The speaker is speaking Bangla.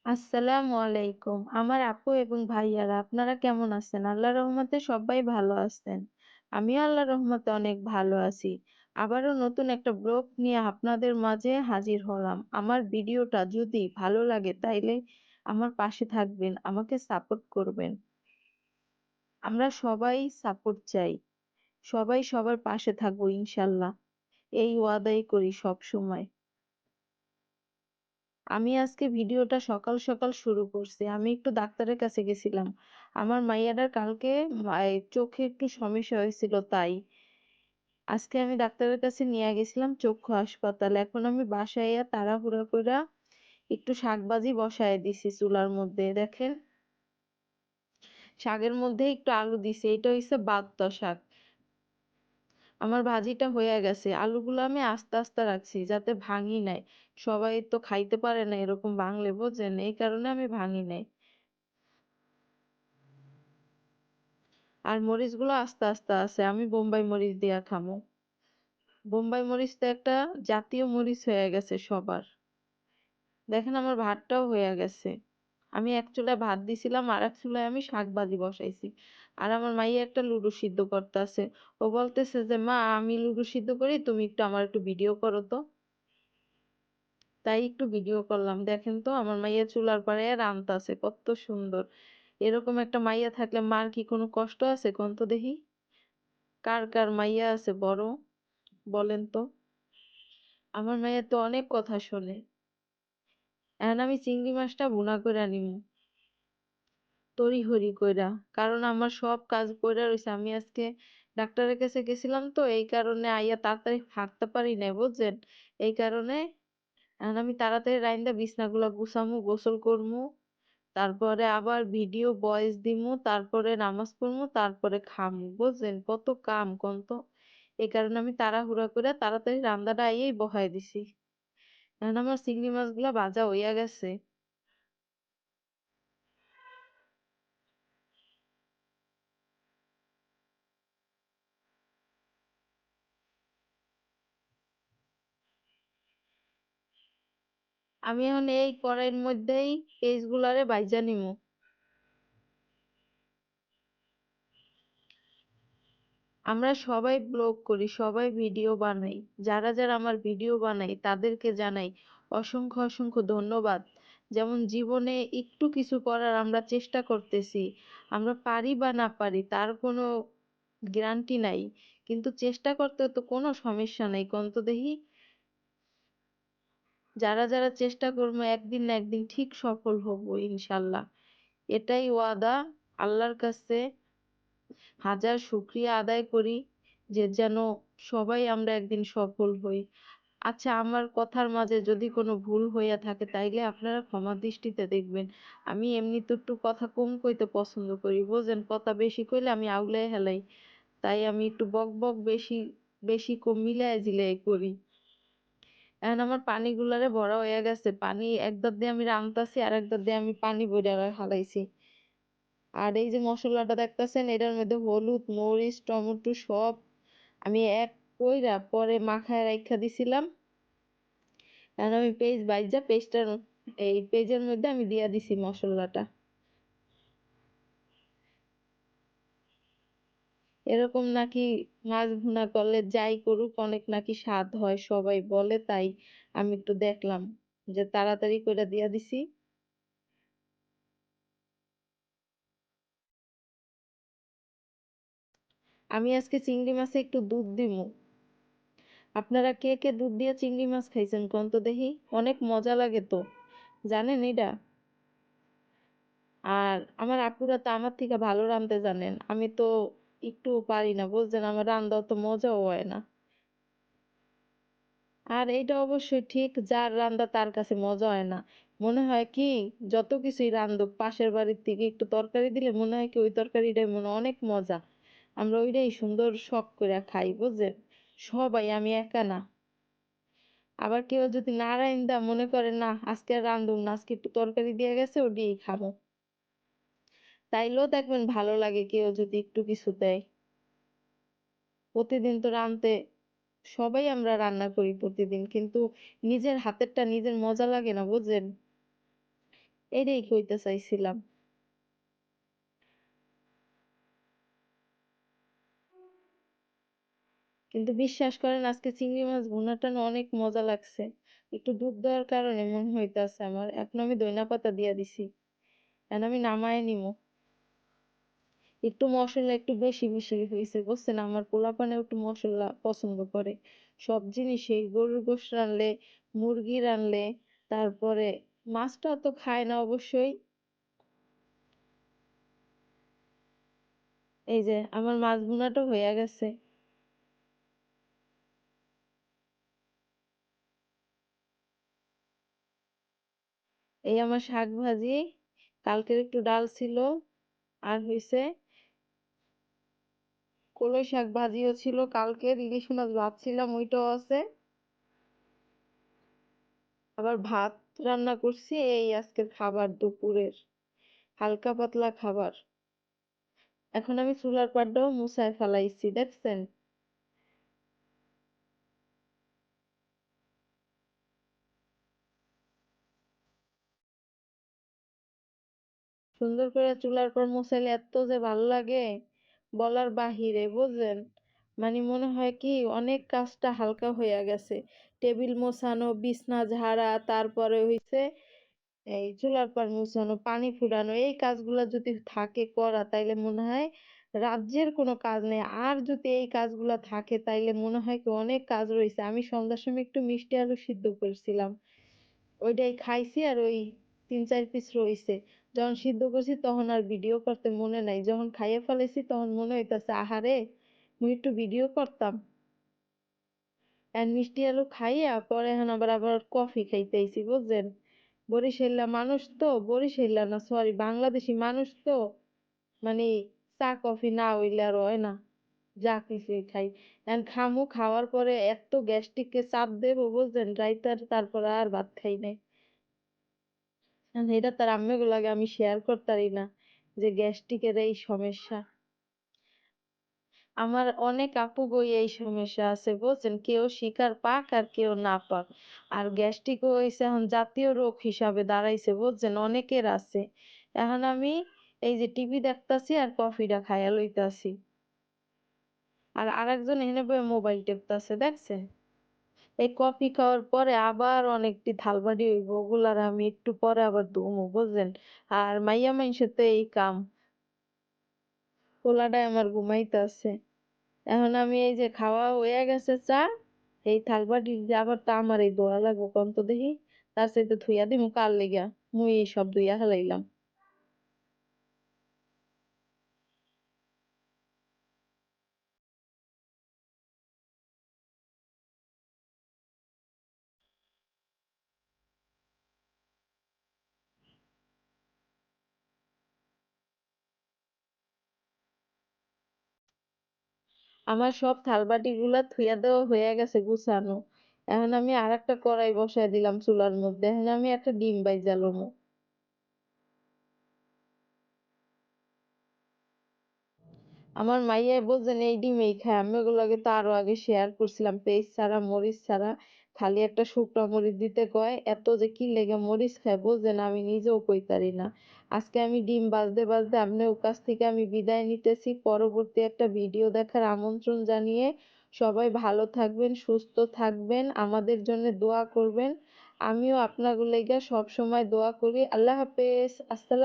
আসসালামু আলাইকুম। আমার আপু এবং ভাইয়ারা আপনারা কেমন আছেন? আল্লাহর রহমতে সবাই ভালো আছেন। আমিও আল্লাহর রহমতে অনেক ভালো আছি। আবারও নতুন একটা ব্লগ নিয়ে আপনাদের মাঝে হাজির হলাম। আমার ভিডিওটা যদি ভালো লাগে তাইলে আমার পাশে থাকবেন, আমাকে সাপোর্ট করবেন। আমরা সবাই সাপোর্ট চাই। সবাই সবার পাশে থাকবো ইনশাল্লাহ। এই ওয়াদাই করি সবসময়। আমি আজকে ভিডিওটা সকাল সকাল শুরু করছি। আমি একটু ডাক্তারের কাছে গেছিলাম। আমার মাইয়াটার কালকে চোখে একটু সমস্যা হয়েছিল তাই। আজকে আমি ডাক্তারের কাছে নিয়ে গেছিলাম চক্ষু হাসপাতালে। এখন আমি বাসায় আইয়া তাড়াহুড়া কইরা একটু শাকভাজি বসায় দিছি চুলার মধ্যে। দেখেন, শাকের মধ্যে একটু আলু দিছি। এটা হইছে বাগদা শাক। আমার ভাজিটা হইয়া গেছে। আলুগুলো আমি আস্তে আস্তে রাখছি যাতে ভাঙি নাই। সবাই তো খাইতে পারে না এরকম ভাঙলে, বুঝছেন? এই কারণে আমি ভাঙি নাই। আর মরিচগুলো আস্তে আস্তে আছে। আমি বোম্বাই মরিচ দিয়া খামু। বোম্বাই মরিচ তো একটা জাতীয় মরিচ হয়ে গেছে সবার। দেখেন আমার ভাতটাও হয়ে গেছে। আমি এক চুলায় ভাত দিছিলাম, আর এক চুলায় আমি শাক ভাজি বসাইছি। আর আমার মাইয়া একটা লুডু সিদ্ধ করতেছে। ও বলতেছে যে মা আমি লুডু সিদ্ধ করি, তুমি একটু আমার একটু ভিডিও করো তো। তাই একটু ভিডিও করলাম। দেখেন তো আমার মাইয়া চুলার পাড়ে রান্তাছে কত সুন্দর। এরকম একটা মাইয়া থাকলে মার কি কোনো কষ্ট আছে কোন তো দেখি? কার কার মাইয়া আছে বড়? বলেন তো। আমার মাইয়া তো অনেক কথা শোনে। এখন আমি চিংড়ি মাছটা ভুনা কইরা নিমু তড়িঘড়ি কইরা। কারণ আমার সব কাজ পইড়া রইছে। আমি আজকে ডাক্তারের কাছে গেছিলাম তো, এই কারণে আইয়া তাড়াতাড়ি হাঁটতে পারি নাই, বুঝছেন? এই কারণে এখন আমি তাড়াতাড়ি রাইন্দা বিছনাগুলা গুছামু, গোসল করমু, তারপরে আবার ভিডিও ভয়েস দিমু, তারপরে নামাজ পড়মু, তারপরে খামু। বুঝছেন কত কাম কোন তো? এই কারণে আমি তাড়াহুড়া করে তাড়াতাড়ি রান্নাটা আইয়াই বহায় দিছি। এখন আমার চিংড়ি মাছগুলা ভাজা হইয়া গেছে। আমি এখন এই কড়াইয়ের মধ্যেই পেঁয়াজ গুলারে ভাইজা নিমু। আমরা সবাই ব্লগ করি, সবাই ভিডিও বানাই। যারা যারা আমার ভিডিও বানাই তাদেরকে জানাই অসংখ্য অসংখ্য ধন্যবাদ। যেমন জীবনে একটু কিছু করার আমরা চেষ্টা করতেছি। আমরা পারি বা না পারি তার কোনো গ্যারান্টি নাই, কিন্তু চেষ্টা করতে তো কোনো সমস্যা নাই কোন তো দেখি। যারা যারা চেষ্টা করবো একদিন না একদিন ঠিক সফল হবো ইনশাল্লাহ। এটাই ওয়াদা। আল্লাহর কাছে হাজার শুকরিয়া আদায় করি যে যেন সবাই আমরা একদিন সফল হই। আচ্ছা, আমার কথার মাঝে যদি কোনো ভুল হইয়া থাকে তাইলে আপনারা ক্ষমা দৃষ্টিতে দেখবেন। আমি এমনি তো একটু কথা কম কইতে পছন্দ করি, বুঝেন? কথা বেশি কইলে আমি আউলাই হেলাই। তাই আমি একটু বক বক বেশি বেশি কম মিলায় ঝিলাই করি। এখন আমার পানিগুলারে ভরা হইয়া গেছে। পানি এক দাঁত দিয়ে আমি রানতাছি, আর এক দাঁত দিয়ে আমি পানি বইরা হালাইছি। আর এই যে মসলাটা দেখতাছেন এটার মধ্যে হলুদ, মরিচ, টমেটো সব আমি এক কইরা পরে মাখায় রাইখা দিছিলাম। এখন আমি পেঁয়াজ ভাইজা পেস্টটার এই পেঁয়াজের মধ্যে আমি দিয়া দিছি মসলাটা। এরকম নাকি মাছ ভুনা করলে যাই করুক অনেক নাকি স্বাদ হয় সবাই বলে, তাই আমি একটু দেখলাম যে তাড়াতাড়ি কইরা দিয়া দিছি। আমি আজকে চিংড়ি মাছে একটু দুধ দিমু। আপনারা কে কে দুধ দিয়ে চিংড়ি মাছ খাইছেন কোন তো দেখি? অনেক মজা লাগে তো, জানেন এটা? আর আমার আপুরা তো আমার থেকে ভালো রাঁধতে জানেন। আমি তো একটু পারি না, বুঝছেন? আমার রান্না অত মজাও হয় না। আর এইটা অবশ্যই ঠিক, যার রান্না তার কাছে মজা হয় না। মনে হয় কি, যত কিছুই রান্ধুক পাশের বাড়ির থেকে একটু তরকারি দিলে মনে হয় কি ওই তরকারিটাই মনে হয় অনেক মজা। আমরা ওইটাই সুন্দর শখ করে খাই, বুঝছেন? সবাই, আমি একা না। আবার কেউ যদি না রাইন্দা মনে করে না আজকে আর রান্ধুম না, আজকে একটু তরকারি দিয়ে গেছে ও দিয়েই খাবো, তাইলেও দেখবেন ভালো লাগে কেউ যদি একটু কিছু দেয়। প্রতিদিন তো রানতে সবাই আমরা রান্না করি প্রতিদিন, কিন্তু নিজের হাতেরটা নিজের মজা লাগে না, বুঝলেন? এটাই কইতে চাইছিলাম। কিন্তু বিশ্বাস করেন আজকে চিংড়ি মাছ ভুনাটা না অনেক মজা লাগছে। একটু দুধ দেওয়ার কারণে মনে হইতাছে আমার। এখন আমি ধইনা পাতা দিয়া দিছি। এখন আমি নামায় নিমু। একটু মসলা একটু বেশি বেশি হয়েছে বুঝছেন, আমার পোলাপানেও একটু মসলা পছন্দ করে। সব জিনিসেই গরুর গোশত রানলে, মুরগি রানলে, তারপরে মাছটা তো খায় না অবশ্যই। এই যে আমার মাছ ভুনাটা হইয়া গেছে। এই আমার শাক ভাজি, কালকের একটু ডাল ছিল, আর হইছে কলই শাক ভাজিও ছিল, কালকের ইলিশ মাছ ভাবছিলাম ওইটাও আছে, আবার ভাত রান্না করছি। এই আজকের খাবার দুপুরের হালকা পাতলা খাবার। এখন আমি চুলার পাড়টাও মুছায় ফেলাইছি দেখছেন। সুন্দর করে চুলার পর মুছাইলে এত যে ভালো লাগে বলার বাহিরে বুঝলেন। মানে মনে হয় কি অনেক কাজটা হালকা হইয়া গেছে। টেবিল মোছানো, বিছনা ঝাড়া, তারপরে হইছে এই চুলার পর মুছানো, পানি ফুরানো, এই কাজগুলা যদি থাকে করা তাইলে মনে হয় রাজ্যের কোনো কাজ নেই। আর যদি এই কাজগুলা থাকে তাইলে মনে হয় কি অনেক কাজ রয়েছে। আমি সন্ধ্যার সময় একটু মিষ্টি আলু সিদ্ধ করছিলাম, ওইটাই খাইছি, আর ওই ৩-৪ পিস রইছে। যখন সিদ্ধ করছি তখন আর ভিডিও করতে মনে নাই, যখন খাইয়ে ফেলেছি তখন মনে হইতাছে আহারে মুই একটু ভিডিও করতাম। আর মিষ্টি আলু খাইয়া পরে এখন আবার কফি খাইতেছি বুঝছেন। বরিশাল্লা মানুষ তো, বরিশাল্লা না সরি বাংলাদেশি মানুষ তো, মানে চা কফি না হইলে আর হয় না, যা কিছুই খাই। এখন খামু, খাওয়ার পরে এত গ্যাস্ট্রিকে চাপ দেবো বুঝছেন, রাইতার তারপর আর ভাত খাই নাই। এটা তার আম্মেগুলাকে আমি শেয়ার করতারি না যে গ্যাস্ট্রিকের এই সমস্যা। আমার অনেক আপু বই এই সমস্যা আছে বুঝছেন, কেউ শিকার পাক আর কেউ না পাক। আর গ্যাস্ট্রিকও হইছে এখন জাতীয় রোগ হিসাবে দাঁড়াইছে বুঝছেন, অনেকের আছে। এখন আমি এই যে টিভি দেখতাছি আর কফিটা খাইয়া লইতাছি, আর আরেকজন এনে বইয়া মোবাইল টেপতাছে দেখছেন। এই কফি খাওয়ার পরে আবার অনেকটি থালবাড়ি হইব, ওগুলার আমি একটু পরে আবার ধুমু বুঝছেন। আর মাইয়া মাইনষের তো এই কাম। পোলাটাই আমার ঘুমাইতেছে। এখন আমি এই যে খাওয়া হয়ে গেছে চা, এই থালবাটি যে আবার তা আমার এই দোয়া লাগবো কন্ত দেখি, তার সাথে থুইয়া দিমু কার লেগা, মুই এই সব ধুইয়া হেলাইলাম। আমার সব থালবাটি গুলা থুইয়া দেওয়া হয়ে গেছে গুছানো। এখন আমি আর একটা কড়াই বসাই দিলাম চুলার মধ্যে, এখন আমি একটা ডিম বাইজা লমু। আমার মাইয়া বলছেন এই ডিমেই খায়, আমি ওগুলোকে তো আরো আগে শেয়ার করছিলাম, পেঁয়াজ ছাড়া মরিচ ছাড়া, খালি একটা শুকনো মরিচ দিতে কয়, এত যে কি লেগে মরিচ খায় বুঝছেন আমি নিজেও কইতারি না। আজকে আমি ডিম ভাজতে ভাজতে আপনার কাছ থেকে আমি বিদায় নিতেছি, পরবর্তী একটা ভিডিও দেখার আমন্ত্রণ জানিয়ে সবাই ভালো থাকবেন, সুস্থ থাকবেন, আমাদের জন্য দোয়া করবেন। আমিও আপনার লেগে সব সময় দোয়া করি। আল্লাহ হাফেজ, আসসালাম।